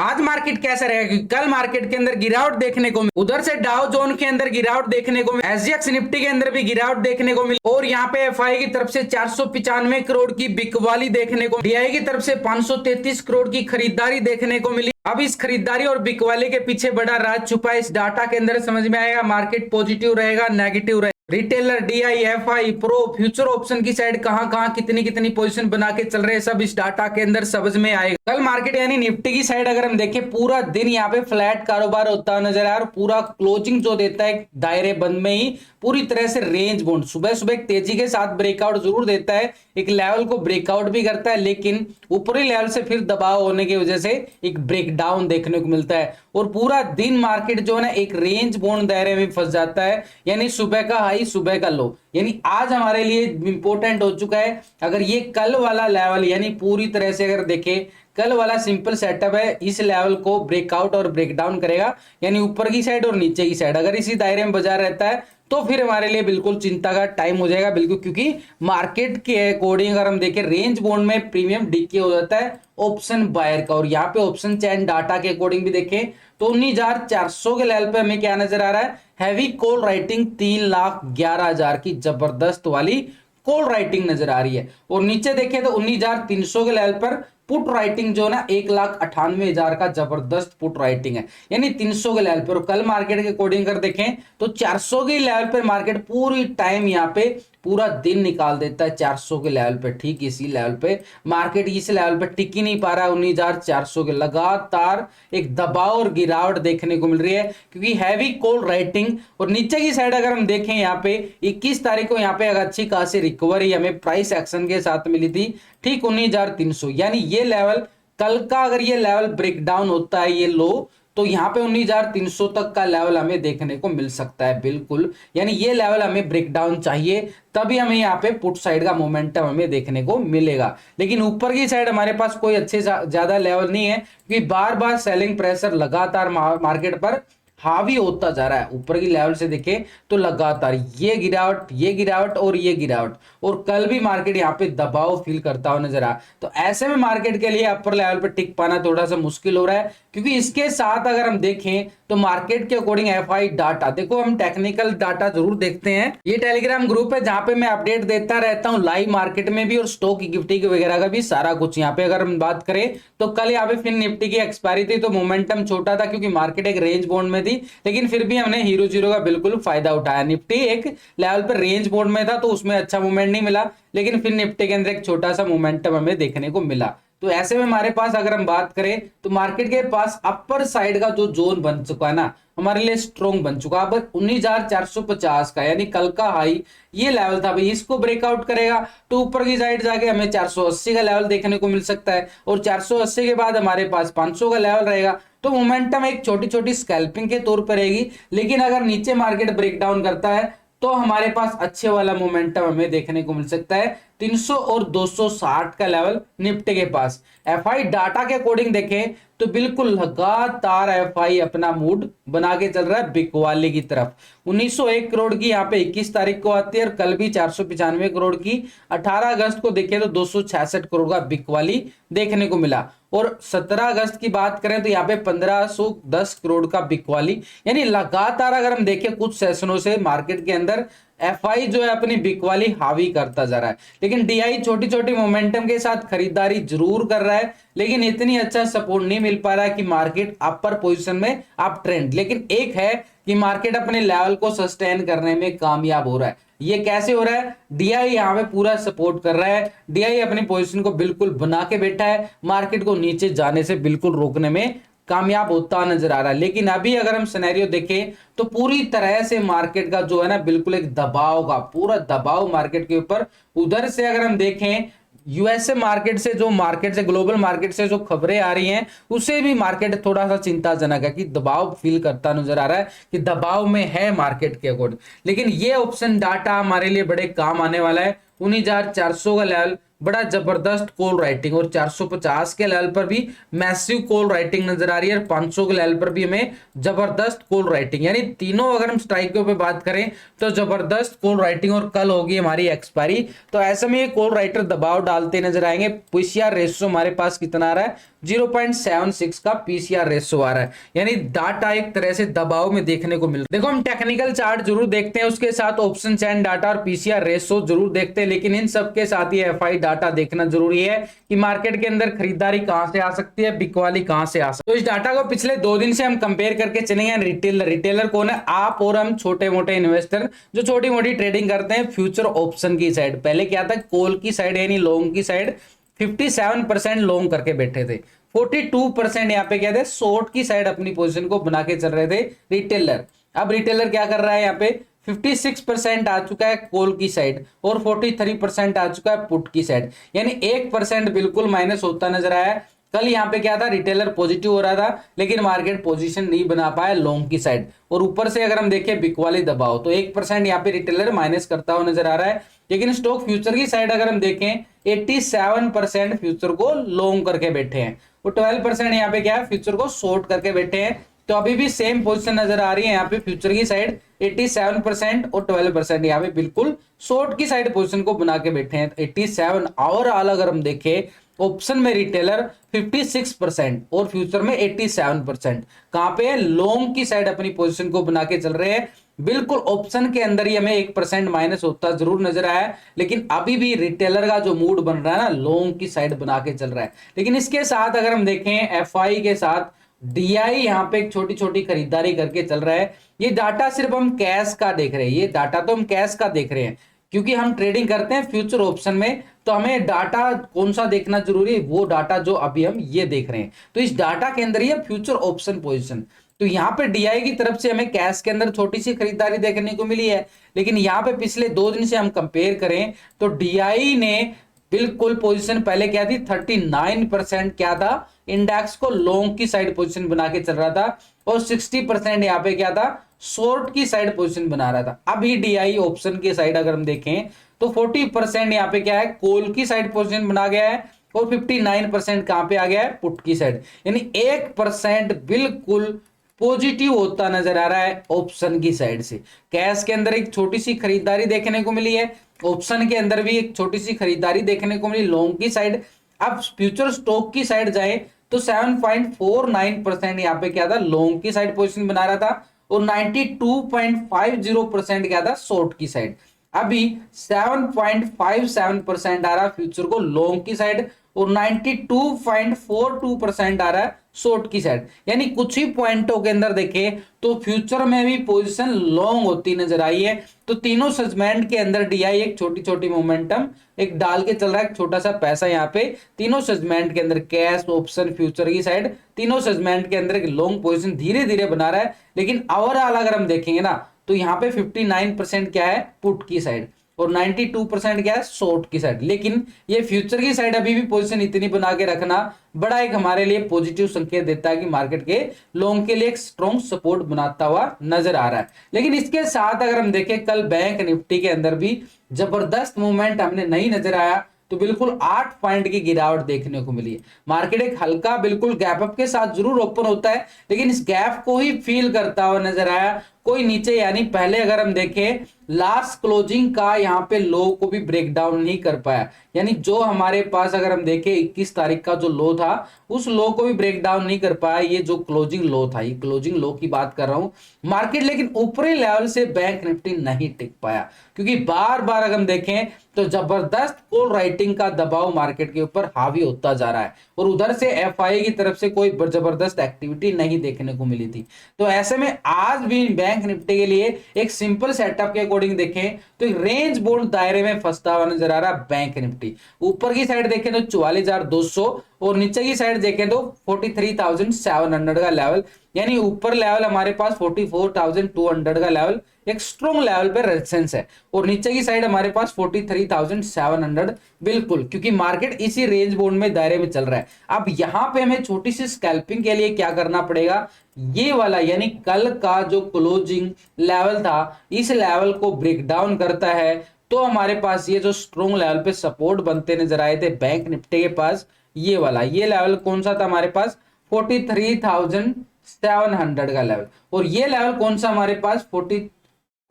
आज मार्केट कैसा रहेगा, क्योंकि कल मार्केट के अंदर गिरावट देखने को मिली। उधर से डाउ जोन के अंदर गिरावट देखने को मिली, एसजीएक्स निफ्टी के अंदर भी गिरावट देखने को मिली, और यहाँ पे एफआई की तरफ से 495 करोड़ की बिकवाली देखने को, डीआई की तरफ से 533 करोड़ की खरीदारी देखने को मिली। अब इस खरीदारी और बिकवाली के पीछे बड़ा राज छुपा है, इस डाटा के अंदर समझ में आएगा। मार्केट पॉजिटिव रहेगा, नेगेटिव रहेगा, retailer, DI, FI, pro, future option की साइड कहां कहां कितनी कितनी पोजीशन बना के चल रहे हैं, सब इस डाटा के अंदर समझ में आएगा। कल मार्केट यानी निफ्टी की साइड अगर हम देखें, पूरा दिन यहाँ पे फ्लैट कारोबार होता नजर आया, और पूरा क्लोजिंग जो देता है दायरे बंद में ही पूरी तरह से रेंज बाउंड, सुबह सुबह एक तेजी के साथ ब्रेकआउट जरूर देता है, एक लेवल को ब्रेकआउट भी करता है, लेकिन ऊपरी लेवल से फिर दबाव होने की वजह से एक ब्रेकडाउन देखने को मिलता है, और पूरा दिन मार्केट जो है ना एक रेंज बाउंड दायरे में फंस जाता है, यानी सुबह का हाई सुबह का लो। यानी आज हमारे लिए इंपॉर्टेंट हो चुका है, अगर ये कल वाला लेवल यानी पूरी तरह से अगर देखें, कल वाला सिंपल सेटअप है, इस लेवल को ब्रेकआउट और ब्रेकडाउन करेगा, यानी ऊपर की साइड और नीचे की साइड अगर इसी दायरे में बजा रहता है तो फिर हमारे लिए बिल्कुल चिंता का टाइम हो जाएगा बिल्कुल, क्योंकि मार्केट के अकॉर्डिंग अगर हम देखें रेंज बाउंड में प्रीमियम डीके हो जाता है ऑप्शन बायर का, और यहाँ पे ऑप्शन चैन डाटा के अकॉर्डिंग भी देखें तो 19,400 के लेवल पे हमें क्या नजर आ रहा है, हैवी कॉल राइटिंग 3,11,000 की जबरदस्त वाली कॉल राइटिंग नजर आ रही है, और नीचे देखें तो 19,300 के लेवल पर पुट राइटिंग जो ना 1,98,000 का जबरदस्त पुट राइटिंग है, यानी 300 के लेवल पर। कल मार्केट के अकॉर्डिंग कर देखें तो 400 के लेवल पर मार्केट पूरी टाइम यहाँ पे पूरा दिन निकाल देता है 400 के लेवल पे, ठीक इसी लेवल पे मार्केट इस लेवल पे टिक ही नहीं पा रहा है। 19,400 के लगातार एक दबाव और गिरावट देखने को मिल रही है, क्योंकि हैवी कॉल राइटिंग, और नीचे की साइड अगर हम देखें यहाँ पे 21 तारीख को यहाँ पे एक अच्छी खासी रिकवरी हमें प्राइस एक्शन के साथ मिली थी, ठीक 19,300, यानी ये लेवल कल का अगर ये लेवल ब्रेकडाउन होता है ये लो, तो यहाँ पे 19,300 तक का लेवल हमें देखने को मिल सकता है बिल्कुल, यानी ये लेवल हमें ब्रेकडाउन चाहिए, तभी हमें यहाँ पे पुट साइड का मोमेंटम हमें देखने को मिलेगा। लेकिन ऊपर की साइड हमारे पास कोई अच्छे ज्यादा लेवल नहीं है, क्योंकि बार बार सेलिंग प्रेशर लगातार मार्केट पर हावी होता जा रहा है। ऊपर की लेवल से देखें तो लगातार ये गिरावट और ये गिरावट, और कल भी मार्केट यहाँ पे दबाव फील करता हुआ नजर आ, तो ऐसे में मार्केट के लिए अपर लेवल पे टिक पाना थोड़ा सा मुश्किल हो रहा है, क्योंकि इसके साथ अगर हम देखें तो मार्केट के अकॉर्डिंग एफआई डाटा, देखो हम टेक्निकल डाटा जरूर देखते हैं, ये टेलीग्राम ग्रुप है जहां पे मैं अपडेट देता रहता हूं लाइव मार्केट में भी और स्टॉक इक्विटी वगैरह का भी सारा कुछ। यहाँ पे अगर हम बात करें तो कल यहाँ पे फिर निफ्टी की एक्सपायरी थी, तो मोमेंटम छोटा था क्योंकि मार्केट एक रेंज बाउंड में थी, लेकिन फिर भी हमने हीरो जीरो का बिल्कुल फायदा उठाया। निफ्टी एक लेवल पर रेंज बाउंड में था तो उसमें अच्छा मूवमेंट नहीं मिला, लेकिन फिर निफ्टी के अंदर एक छोटा सा मोमेंटम हमें देखने को मिला। तो ऐसे में हमारे पास अगर हम बात करें तो मार्केट के पास अपर साइड का जो जोन बन चुका है ना हमारे लिए स्ट्रॉन्ग बन चुका। अब 19,450 का यानी कल का हाई ये लेवल था भाई, इसको ब्रेकआउट करेगा तो ऊपर की साइड जाके हमें 480 का लेवल देखने को मिल सकता है, और 480 के बाद हमारे पास 500 का लेवल रहेगा, तो मोमेंटम एक छोटी छोटी स्कैल्पिंग के तौर पर रहेगी। लेकिन अगर नीचे मार्केट ब्रेकडाउन करता है तो हमारे पास अच्छे वाला मोमेंटम हमें देखने को मिल सकता है 300 और 260 का लेवल निफ्टी के पास। एफआई डाटा के अकॉर्डिंग देखें तो बिल्कुल लगातार एफआई अपना मूड बना के चल रहा है बिकवाली की तरफ। 1901 करोड़ की यहाँ पे 21 तारीख को आती है, और कल भी 495 करोड़ की 18 अगस्त को देखें तो 266 करोड़ का बिकवाली देखने को मिला, और 17 अगस्त की बात करें तो यहाँ पे 1510 करोड़ का बिकवाली, यानी लगातार अगर हम देखें कुछ सेशनों से मार्केट के अंदर एफआई जो है अपनी बिकवाली हावी करता जा रहा है। लेकिन डीआई छोटी छोटी मोमेंटम के साथ खरीदारी जरूर कर रहा है, लेकिन इतनी अच्छा सपोर्ट नहीं मिल पा रहा है कि मार्केट अपर पोजीशन में अप ट्रेंड। लेकिन एक है कि मार्केट अपने लेवल को सस्टेन करने में कामयाब हो रहा है। ये कैसे हो रहा है, डीआई यहाँ पे पूरा सपोर्ट कर रहा है, डीआई अपनी पोजीशन को बिल्कुल बना के बैठा है, मार्केट को नीचे जाने से बिल्कुल रोकने में कामयाब होता नजर आ रहा है। लेकिन अभी अगर हम सिनेरियो देखें तो पूरी तरह से मार्केट का जो है ना बिल्कुल एक दबाव का पूरा दबाव मार्केट के ऊपर। उधर से अगर हम देखें यूएसए मार्केट से ग्लोबल मार्केट से जो खबरें आ रही हैं उससे भी मार्केट थोड़ा सा चिंताजनक है कि दबाव फील करता नजर आ रहा है, कि दबाव में है मार्केट के अकॉर्डिंग। लेकिन ये ऑप्शन डाटा हमारे लिए बड़े काम आने वाला है। 19,400 का लेवल बड़ा जबरदस्त कॉल राइटिंग, और 450 के लेवल पर भी मैसिव कॉल राइटिंग नजर आ रही है, और 500 के लेवल पर भी हमें जबरदस्त कॉल राइटिंग, यानी तीनों अगर हम स्ट्राइकों पे बात करें तो जबरदस्त कॉल राइटिंग। और कल होगी हमारी एक्सपायरी, तो ऐसे में ये कॉल राइटर दबाव डालते नजर आएंगे। पीसीआर रेशियो हमारे पास कितना आ रहा है 0.76 का पीसीआर रेशो आ रहा है, यानी डाटा एक तरह से दबाव में देखने को मिल रहा है। देखो हम टेक्निकल चार्ट जरूर देखते हैं, उसके साथ ऑप्शन चैन डाटा और पीसीआर रेशो जरूर देखते हैं, लेकिन इन सब के साथ ये एफआई डाटा देखना जरूरी है कि मार्केट के अंदर खरीदारी कहां से आ सकती है, बिकवाली कहां से आ सकती है। तो इस डाटा को पिछले 2 दिन से हम कंपेयर करके चलेंगे। रिटेलर कौन है? आप और हम छोटे मोटे इन्वेस्टर जो छोटी मोटी ट्रेडिंग करते हैं फ्यूचर ऑप्शन की साइड। पहले क्या था, कॉल की साइड यानी लॉन्ग की साइड 57% लॉन्ग करके बैठे थे, 42% यहाँ पे क्या थे, शॉर्ट की साइड अपनी पोजीशन को बना के चल रहे थे रिटेलर। अब रिटेलर क्या कर रहा है, यहाँ पे 56% आ चुका है कॉल की साइड और 43% आ चुका है पुट की साइड, यानी 1% बिल्कुल माइनस होता नजर आया। कल यहाँ पे क्या था, रिटेलर पॉजिटिव हो रहा था, लेकिन मार्केट पोजीशन नहीं बना पाया लॉन्ग की साइड, और ऊपर से अगर हम देखें बिकवाली दबाव तो 1% यहाँ पे रिटेलर माइनस करता हुआ नजर आ रहा है। लेकिन स्टॉक फ्यूचर की साइड अगर हम देखें 87% फ्यूचर को लॉन्ग करके बैठे हैं और 12% यहाँ पे क्या है, फ्यूचर को शॉर्ट करके बैठे हैं। तो अभी भी सेम पोजीशन नजर आ रही है यहाँ पे फ्यूचर की साइड 87% और 12% यहाँ पे बिल्कुल शॉर्ट की साइड पोजीशन को बना के बैठे हैं 87। और अगर हम देखें ऑप्शन में रिटेलर 56% और फ्यूचर में 87%, कहां पे है, लॉन्ग की साइड अपनी पोजीशन को बना के चल रहे हैं। बिल्कुल ऑप्शन के अंदर ही हमें 1% माइनस होता जरूर नजर आया, लेकिन अभी भी रिटेलर का जो मूड बन रहा है ना, लॉन्ग की साइड बना के चल रहा है। लेकिन इसके साथ अगर हम देखें एफआई के साथ डीआई यहाँ पे एक छोटी छोटी खरीदारी करके चल रहा है। ये डाटा सिर्फ हम कैश का देख रहे हैं, ये डाटा तो हम कैश का देख रहे हैं क्योंकि हम ट्रेडिंग करते हैं फ्यूचर ऑप्शन में, तो हमें डाटा कौन सा देखना जरूरी है, वो डाटा जो अभी हम ये देख रहे हैं। तो इस डाटा के अंदर ये फ्यूचर ऑप्शन पोजीशन, तो यहाँ पे डीआई की तरफ से हमें कैश के अंदर छोटी सी खरीदारी देखने को मिली है। लेकिन यहाँ पे पिछले 2 दिन से हम कंपेयर करें तो डीआई ने बिल्कुल पोजीशन पहले क्या थी, 39% क्या था, इंडेक्स को लॉन्ग की साइड पोजीशन बना के चल रहा था और 60% यहाँ पे क्या था, शॉर्ट की साइड पोजीशन बना रहा था। अभी डीआई ऑप्शन की साइड अगर हम देखें तो 40% यहाँ पे क्या है, कॉल की साइड पोजीशन बना गया है और 59% कहां पे आ गया है, पुट की साइड, यानी 1% बिल्कुल पॉजिटिव होता नजर आ रहा है ऑप्शन की साइड से। कैश के अंदर एक छोटी सी खरीदारी देखने को मिली है, ऑप्शन के अंदर भी एक छोटी सी खरीदारी देखने को मिली लॉन्ग की साइड। अब फ्यूचर स्टॉक की साइड जाए तो 7.49% यहाँ पे क्या था, लॉन्ग की साइड पोजीशन बना रहा था और 92.50% क्या था, शॉर्ट की साइड। अभी 7.57% आ रहा है फ्यूचर को लॉन्ग की साइड और 92.42% आ रहा है शॉर्ट की साइड, यानी कुछ ही पॉइंटों के अंदर देखें तो फ्यूचर में भी पोजीशन लॉन्ग होती नजर आई है। तो तीनों सेगमेंट के अंदर डीआई एक छोटी छोटी मोमेंटम एक डाल के चल रहा है, एक छोटा सा पैसा यहाँ पे तीनों सेगमेंट के अंदर कैश ऑप्शन फ्यूचर की साइड तीनों सेगमेंट के अंदर एक लॉन्ग पोजीशन धीरे धीरे बना रहा है। लेकिन ओवरऑल अगर हम देखेंगे ना तो यहाँ पे 59% क्या है, पुट की साइड और 92% क्या है, शॉर्ट की साइड। लेकिन ये फ्यूचर की साइड अभी भी पोजीशन इतनी बना के रखना बड़ा एक हमारे लिए पॉजिटिव संकेत देता है कि मार्केट के लॉन्ग के लिए एक स्ट्रॉन्ग सपोर्ट बनाता हुआ नजर आ रहा है। लेकिन इसके साथ अगर हम देखें कल बैंक निफ्टी के अंदर भी जबरदस्त मूवमेंट हमने नहीं नजर आया, तो बिल्कुल 8 पॉइंट की गिरावट देखने को मिली है। मार्केट एक हल्का बिल्कुल गैप अप के साथ जरूर ओपन होता है, लेकिन इस गैप को ही फील करता हुआ नजर आया कोई नीचे, यानी पहले अगर हम देखें लास्ट क्लोजिंग का यहाँ पे लो को भी ब्रेक डाउन नहीं कर पाया, यानी जो हमारे पास अगर हम देखें 21 तारीख का जो लो था उस लो को भी ब्रेक डाउन नहीं कर पाया। ये जो क्लोजिंग लो था, ये क्लोजिंग लो की बात कर रहा हूं मार्केट, लेकिन ऊपरी लेवल से बैंक निफ्टी नहीं टिक पाया क्योंकि बार बार अगर हम देखें तो जबरदस्त कॉल राइटिंग का दबाव मार्केट के ऊपर हावी होता जा रहा है और उधर से एफआई की तरफ से कोई जबरदस्त एक्टिविटी नहीं देखने को मिली थी। तो ऐसे में आज भी बैंक निफ्टी के लिए एक सिंपल सेटअप के अकॉर्डिंग देखें तो रेंज बोल्ड दायरे में फंसता हुआ नजर आ रहा है बैंक निफ्टी। ऊपर की साइड देखें तो 44,200 और नीचे की साइड देखें तो 43,700 का लेवल, यानी ऊपर लेवल हमारे पास 44,200 का लेवल एक स्ट्रॉन्ग लेवल पे रेजिस्टेंस है और नीचे की साइड हमारे पास 43,700 बिल्कुल, क्योंकि मार्केट इसी रेंज बोर्ड में दायरे में चल रहा है। अब यहां पे हमें छोटी सी स्कैल्पिंग के लिए क्या करना पड़ेगा, ये वाला यानी कल का जो क्लोजिंग लेवल था इस लेवल को ब्रेक डाउन करता है तो हमारे पास ये जो स्ट्रॉन्ग लेवल पे सपोर्ट बनते नजर आए थे बैंक निफ्टी के पास, ये वाला ये लेवल कौन सा था हमारे पास 43,700 का लेवल, और ये लेवल कौन सा हमारे पास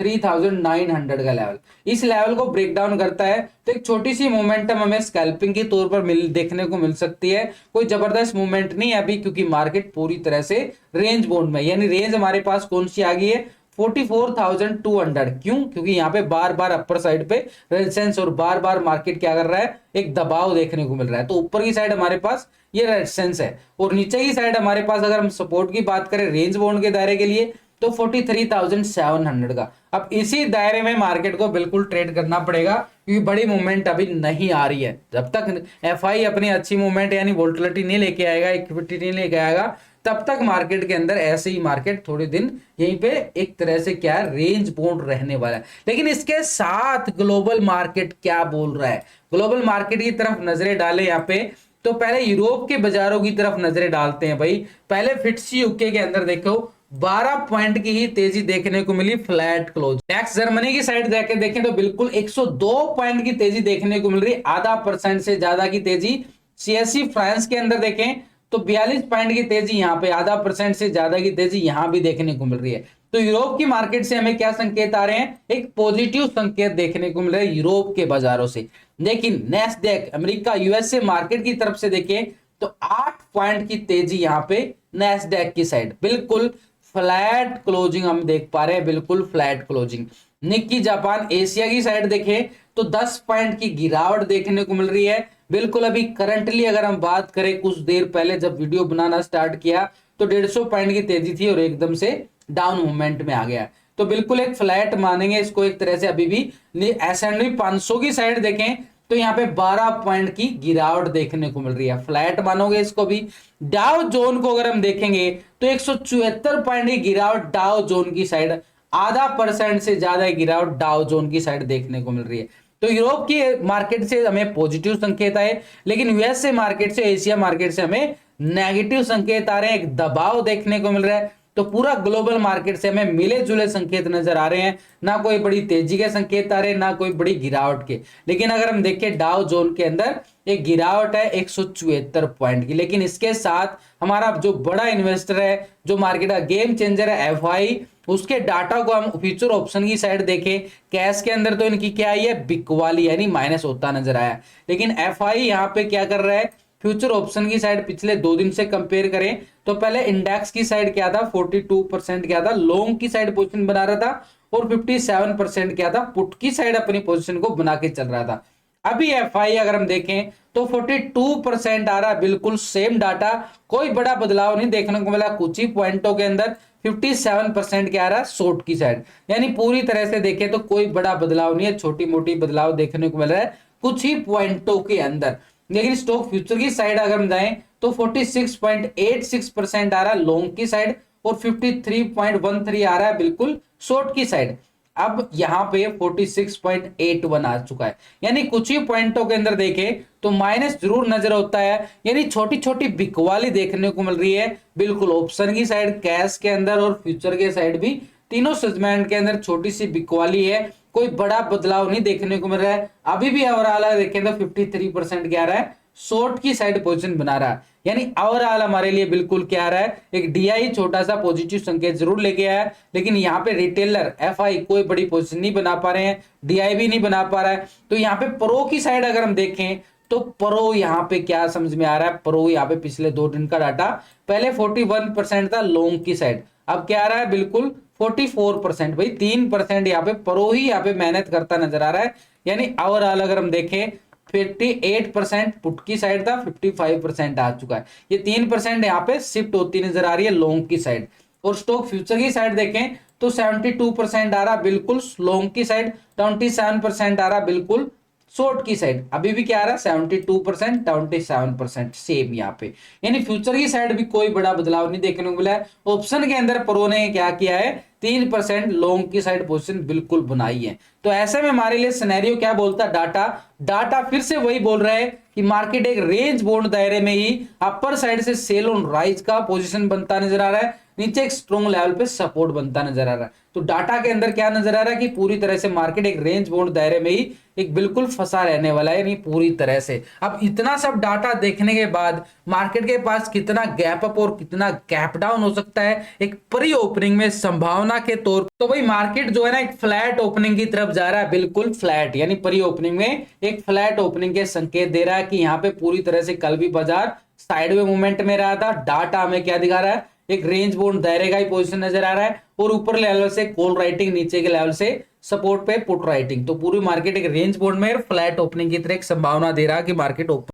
3900 का लेवल, इस लेवल को ब्रेक डाउन करता है तो एक छोटी सी मोमेंटम हमें स्कैल्पिंग के तौर पर देखने को मिल सकती है। कोई जबरदस्त मूवमेंट नहीं है अभी, क्योंकि मार्केट पूरी तरह से रेंज बाउंड में, यानी रेंज हमारे पास कौन सी आ गई है 44,200। क्यों? क्योंकि यहाँ पे बार बार अपर साइड पे रेजिस्टेंस और बार बार मार्केट क्या कर रहा है, एक दबाव देखने को मिल रहा है। तो ऊपर की साइड हमारे पास ये रेजिस्टेंस है और नीचे की साइड हमारे पास अगर हम सपोर्ट की बात करें रेंज बाउंड के दायरे के लिए तो 43,700 का। अब इसी दायरे में मार्केट को बिल्कुल ट्रेड करना पड़ेगा, क्योंकि बड़ी मूवमेंट अभी नहीं आ रही है। जब तक एफआई अपनी अच्छी मूवमेंट यानी वोल्टिलिटी नहीं लेके आएगा, इक्विटी नहीं लेके आएगा, तब तक मार्केट के अंदर ऐसे ही मार्केट थोड़े दिन यहीं पे एक तरह से क्या है रेंज बाउंड रहने वाला है। लेकिन इसके साथ ग्लोबल मार्केट क्या बोल रहा है, ग्लोबल मार्केट की तरफ नजरें डाले यहाँ पे, तो पहले यूरोप के बाजारों की तरफ नजरें डालते हैं भाई। पहले फिट्स यूके के अंदर देखो 12 पॉइंट की ही तेजी देखने को मिली, फ्लैट क्लोज। नेक्स्ट जर्मनी की साइड जाके देखें तो बिल्कुल 102 पॉइंट की तेजी देखने को मिल रही, आधा % से ज्यादा की तेजी। सीएससी फ्रांस के अंदर देखें तो 42 पॉइंट की तेजी, यहाँ पे आधा % से ज्यादा की तेजी यहां भी देखने को मिल रही है। तो यूरोप की मार्केट से हमें क्या संकेत आ रहे हैं, एक पॉजिटिव संकेत देखने को मिल रहा है यूरोप के बाजारों से। लेकिन नेस्डैक अमेरिका यूएसए मार्केट की तरफ से देखें तो 8 पॉइंट की तेजी यहाँ पे नेस्डैक की साइड, बिल्कुल फ्लैट क्लोजिंग हम देख पा रहे हैं, बिल्कुल flat closing. Nikki Japan Asia की साइड देखें तो 10 पॉइंट की गिरावट देखने को मिल रही है। बिल्कुल अभी करंटली अगर हम बात करें, कुछ देर पहले जब वीडियो बनाना स्टार्ट किया तो 150 पॉइंट की तेजी थी और एकदम से डाउन मूवमेंट में आ गया। तो बिल्कुल एक फ्लैट मानेंगे इसको एक तरह से अभी भी। S&P 500 की साइड देखें तो यहाँ पे 12 पॉइंट की गिरावट देखने को मिल रही है, फ्लैट मानोगे इसको भी। डाउ जोन को अगर हम देखेंगे तो 174 पॉइंट की गिरावट डाउ जोन की साइड, आधा % से ज्यादा गिरावट डाउ जोन की साइड देखने को मिल रही है। तो यूरोप की मार्केट से हमें पॉजिटिव संकेत आए, लेकिन यूएसए मार्केट से, एशिया मार्केट से हमें नेगेटिव संकेत आ रहे हैं, एक दबाव देखने को मिल रहा है। तो पूरा ग्लोबल मार्केट से हमें मिले जुले संकेत नजर आ रहे हैं, ना कोई बड़ी तेजी के संकेत आ रहे हैं, ना कोई बड़ी गिरावट के। लेकिन अगर हम देखें डाउ जोन के अंदर एक गिरावट है 174 पॉइंट की। लेकिन इसके साथ हमारा जो बड़ा इन्वेस्टर है, जो मार्केट का गेम चेंजर है एफआई, उसके डाटा को हम फ्यूचर ऑप्शन की साइड देखें, कैश के अंदर तो इनकी क्या आई है, बिकवाली यानी माइनस होता नजर आया। लेकिन एफआई यहाँ पे क्या कर रहा है, फ्यूचर ऑप्शन की साइड पिछले 2 दिन से कंपेयर करें तो पहले इंडेक्स की साइड क्या था 42% क्या था, लॉन्ग की साइड पोजीशन बना रहा था, और 57% क्या था, पुट की साइड अपनी पोजीशन को बना के चल रहा था। अभी एफआई अगर हम देखें तो 42% आ रहा है, बिल्कुल सेम डाटा, कोई बड़ा बदलाव नहीं देखने को मिला। कुछ ही पॉइंटों के अंदर 57% क्या आ रहा है शॉर्ट की साइड, यानी पूरी तरह से देखें तो कोई बड़ा बदलाव नहीं है, छोटी मोटी बदलाव देखने को मिल रहा है कुछ ही पॉइंटों के अंदर। लेकिन स्टॉक फ्यूचर की साइड अगर हम जाएं तो 46.86% आ रहा है लॉन्ग की साइड, और 53.13 आ रहा है बिल्कुल शॉर्ट की साइड। अब यहाँ पे 46.81 आ चुका है, यानी कुछ ही पॉइंटों के अंदर देखें तो माइनस जरूर नजर होता है, यानी छोटी छोटी बिकवाली देखने को मिल रही है, बिल्कुल ऑप्शन की साइड, कैश के अंदर और फ्यूचर के साइड भी, तीनों सेगमेंट के अंदर छोटी सी बिकवाली है, कोई बड़ा बदलाव नहीं देखने को मिल रहा है। अभी भी ओवरऑल देखें तो 53% क्या आ रहा है, शॉर्ट की साइड पोजीशन बना रहा है, यानी ओवरऑल हमारे लिए बिल्कुल क्या आ रहा है, एक डीआई छोटा सा पॉजिटिव संकेत जरूर लेके आया। लेकिन यहाँ पे रिटेलर एफआई कोई बड़ी पोजीशन नहीं बना पा रहे हैं, डीआई भी नहीं बना पा रहा है। तो यहाँ पे प्रो की साइड अगर हम देखें तो प्रो यहाँ पे क्या समझ में आ रहा है, प्रो यहाँ पे पिछले 2 दिन का डाटा, पहले 41% था लॉन्ग की साइड, अब क्या आ रहा है बिल्कुल 44%। भाई 3% यहाँ पे प्रो ही यहाँ पे मेहनत करता नजर आ रहा है, यानी ओवरऑल अगर हम देखें 58% पुट की साइड था, 55% आ चुका है, ये 3% यहाँ पे शिफ्ट होती नजर आ रही है लॉन्ग की साइड। और स्टॉक फ्यूचर की साइड देखें तो 72% आ रहा बिल्कुल लॉन्ग की साइड, 27% आ रहा बिल्कुल शॉर्ट की साइड। अभी भी क्या आ रहा है 72% 27% सेम यहाँ पे, यानी फ्यूचर की साइड भी कोई बड़ा बदलाव नहीं देखने को मिला है। ऑप्शन के अंदर प्रो ने क्या किया है 3% लॉन्ग की साइड पोजीशन बिल्कुल बनाई है। तो ऐसे में हमारे लिए सिनेरियो क्या बोलता है डाटा फिर से वही बोल रहा है कि मार्केट एक रेंज बाउंड दायरे में ही अपर साइड से सेल ऑन राइज का पोजीशन बनता नजर आ रहा है, नीचे एक स्ट्रॉन्ग लेवल पे सपोर्ट बनता नजर आ रहा है। तो डाटा के अंदर क्या नजर आ रहा है कि पूरी तरह से मार्केट एक रेंज बाउंड दायरे में ही एक बिल्कुल फंसा रहने वाला है, यानी पूरी तरह से। अब इतना सब डाटा देखने के बाद मार्केट के पास कितना गैप अप और कितना गैप डाउन हो सकता है एक प्री ओपनिंग में संभावना के तौर पर, तो भाई मार्केट जो है ना एक फ्लैट ओपनिंग की तरफ जा रहा है, बिल्कुल फ्लैट, यानी प्री ओपनिंग में एक फ्लैट ओपनिंग के संकेत दे रहा है कि यहाँ पे पूरी तरह से कल भी बाजार साइडवे मूवमेंट में रहा था। डाटा हमें क्या दिखा रहा है, एक रेंज बाउंड दायरे का ही पोजीशन नजर आ रहा है और ऊपर लेवल से कॉल राइटिंग, नीचे के लेवल से सपोर्ट पे पुट राइटिंग। तो पूरी मार्केट एक रेंज बाउंड में फ्लैट ओपनिंग की तरह एक संभावना दे रहा है कि मार्केट ओपन